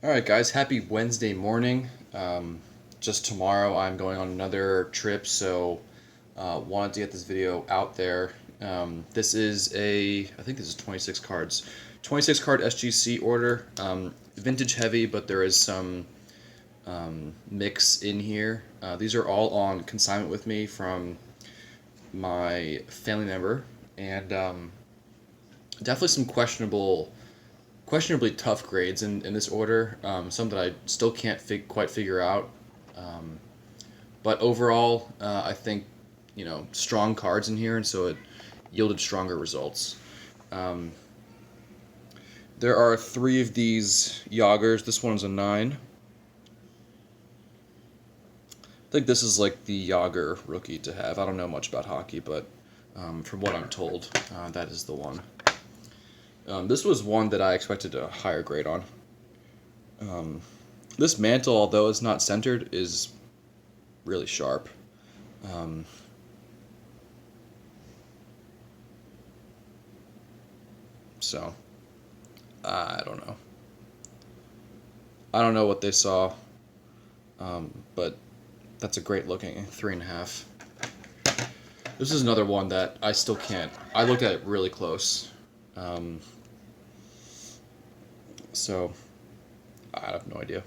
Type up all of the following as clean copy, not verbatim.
Alright guys, happy Wednesday morning. Just tomorrow I'm going on another trip, so wanted to get this video out there. This is I think this is 26 cards. 26 card SGC order. Vintage heavy, but there is some mix in here. These are all on consignment with me from my family member, and definitely some questionably tough grades in this order. Some that I still can't quite figure out. But overall, I think strong cards in here, and so it yielded stronger results. There are 3 of these Yagers. This one's a 9. I think this is like the Yager rookie to have. I don't know much about hockey, but from what I'm told, that is the one. This was one that I expected a higher grade on. This mantle, although it's not centered, is really sharp. So, I don't know. I don't know what they saw, but that's a great looking 3.5. This is another one that I still can't. I looked at it really close. So, I have no idea.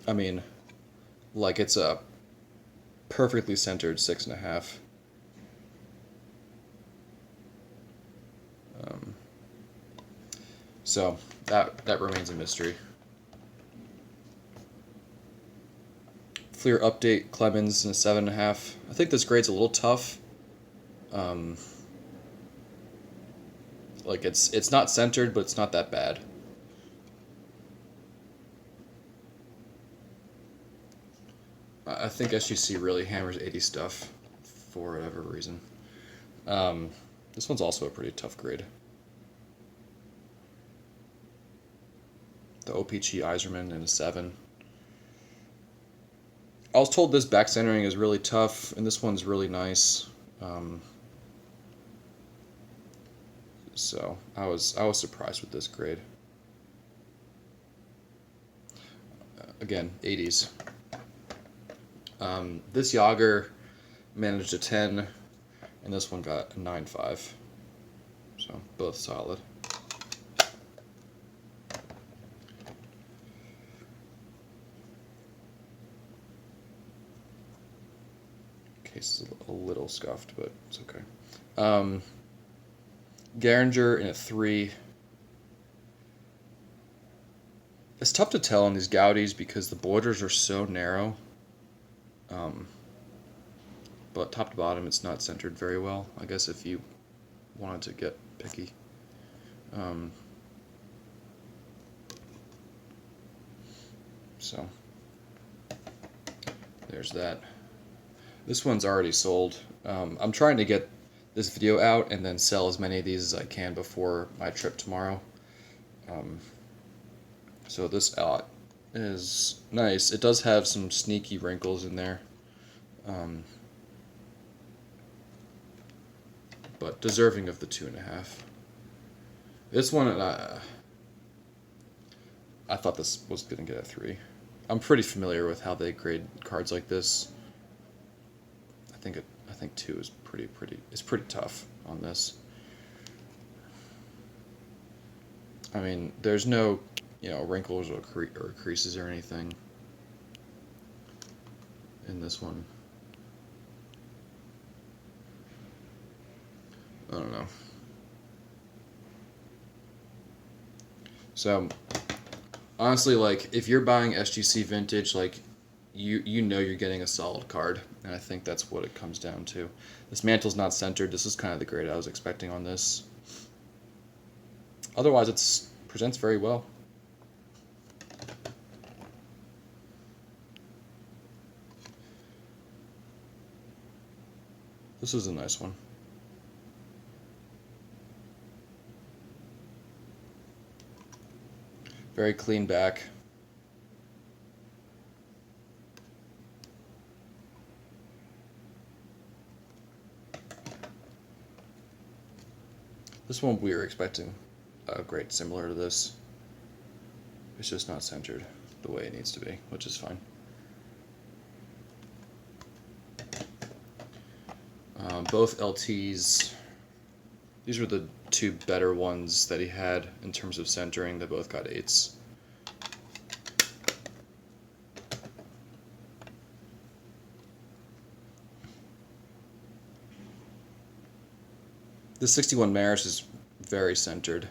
I mean, like, it's a perfectly centered 6.5. So that remains a mystery. Fleer update Clemens in a 7.5. I think this grade's a little tough. Like it's not centered, but it's not that bad. I think SGC really hammers 80 stuff for whatever reason. This one's also a pretty tough grade. The OPG Iserman in a 7. I was told this back centering is really tough, and this one's really nice. So I was surprised with this grade. Again, 80s. This Yager managed a 10, and this one got a 9.5. So both solid. Case is a little scuffed, but it's okay. Garinger in a 3. It's tough to tell on these Gaudis because the borders are so narrow. But top to bottom, it's not centered very well. I guess if you wanted to get picky. So there's that. This one's already sold. I'm trying to get this video out and then sell as many of these as I can before my trip tomorrow. So this is nice. It does have some sneaky wrinkles in there. But deserving of the 2.5. This one, I thought this was going to get a 3. I'm pretty familiar with how they grade cards like this. I think 2 is pretty tough on this. I mean, there's no wrinkles or creases or anything in this one. I don't know. So honestly, like, if you're buying SGC vintage, like, you know you're getting a solid card, and I think that's what it comes down to. This mantle's not centered. This is kind of the grade I was expecting on this. Otherwise, it presents very well. This is a nice one. Very clean back. This one we were expecting a grade similar to this. It's just not centered the way it needs to be, which is fine. Both LTs, these were the two better ones that he had in terms of centering. They both got 8s. The 61 Maris is very centered.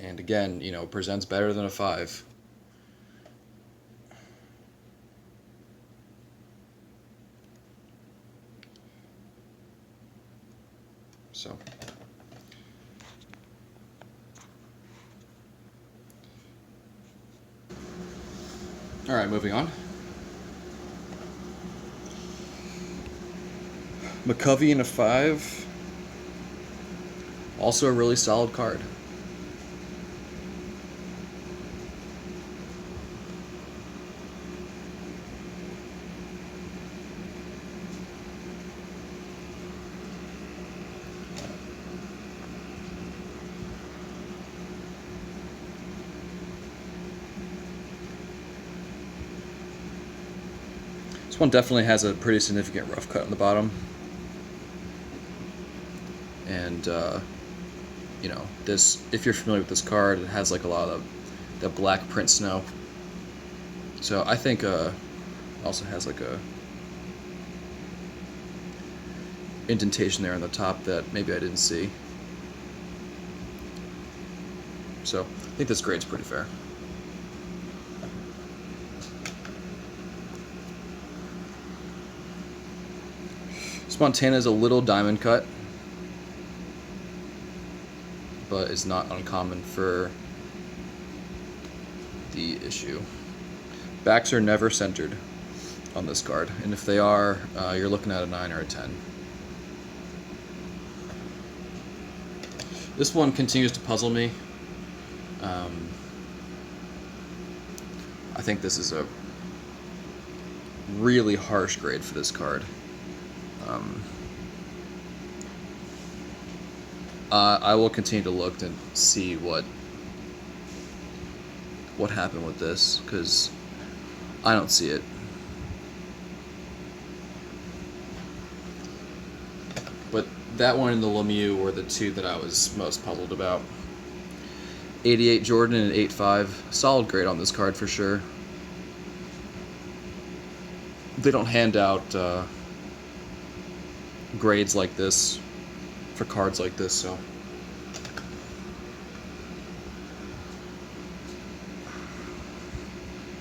And again, you know, presents better than a 5. So, all right, moving on. McCovey in a 5. Also a really solid card. This one definitely has a pretty significant rough cut on the bottom. And, you know, this, if you're familiar with this card, it has like a lot of the black print snow. So I think also has like a indentation there on the top that maybe I didn't see. So I think this grade's pretty fair. Montana is a little diamond cut, but it's not uncommon for the issue. Backs are never centered on this card, and if they are, you're looking at a 9 or a 10. This one continues to puzzle me. I think this is a really harsh grade for this card. I will continue to look and see what happened with this, because I don't see it. But that one and the Lemieux were the two that I was most puzzled about. 88 Jordan and 8.5. Solid grade on this card for sure. They don't hand out grades like this for cards like this, so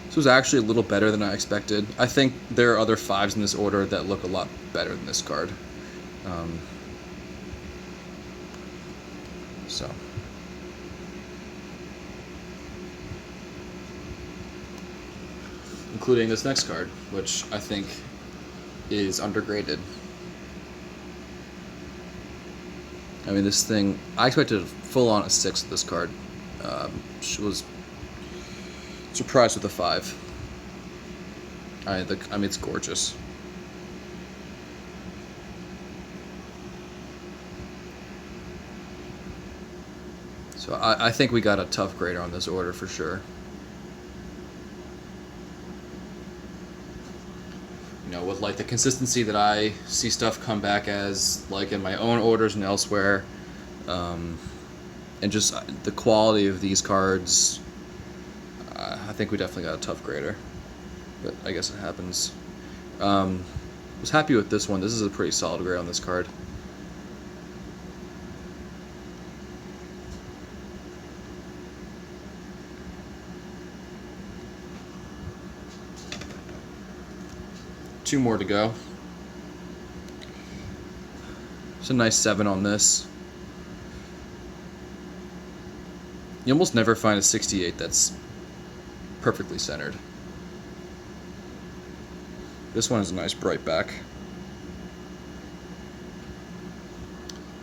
this was actually a little better than I expected. I think there are other 5s in this order that look a lot better than this card. So including this next card, which I think is undergraded. I mean, this thing, I expected full on a 6 with this card. She was surprised with a 5. I mean, it's gorgeous. So I think we got a tough grader on this order for sure. You know, with like the consistency that I see stuff come back as, like in my own orders and elsewhere, and just the quality of these cards, I think we definitely got a tough grader. But I guess it happens. Was happy with this one. This is a pretty solid grade on this card. Two more to go. It's a nice 7 on this. You almost never find a 68 that's perfectly centered. This one is a nice bright back.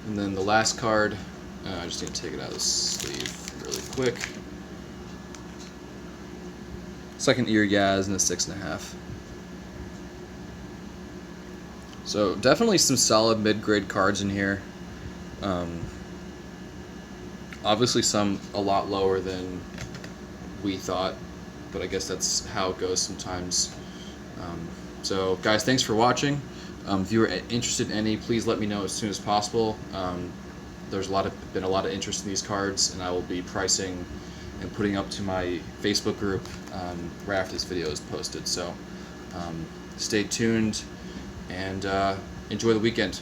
And then the last card, I just need to take it out of the sleeve really quick. Second ear Yaz and a 6.5. So definitely some solid mid-grade cards in here. Obviously some a lot lower than we thought, but I guess that's how it goes sometimes. So guys, thanks for watching. If you were interested in any, please let me know as soon as possible. There's been a lot of interest in these cards, and I will be pricing and putting up to my Facebook group right after this video is posted. So stay tuned and enjoy the weekend.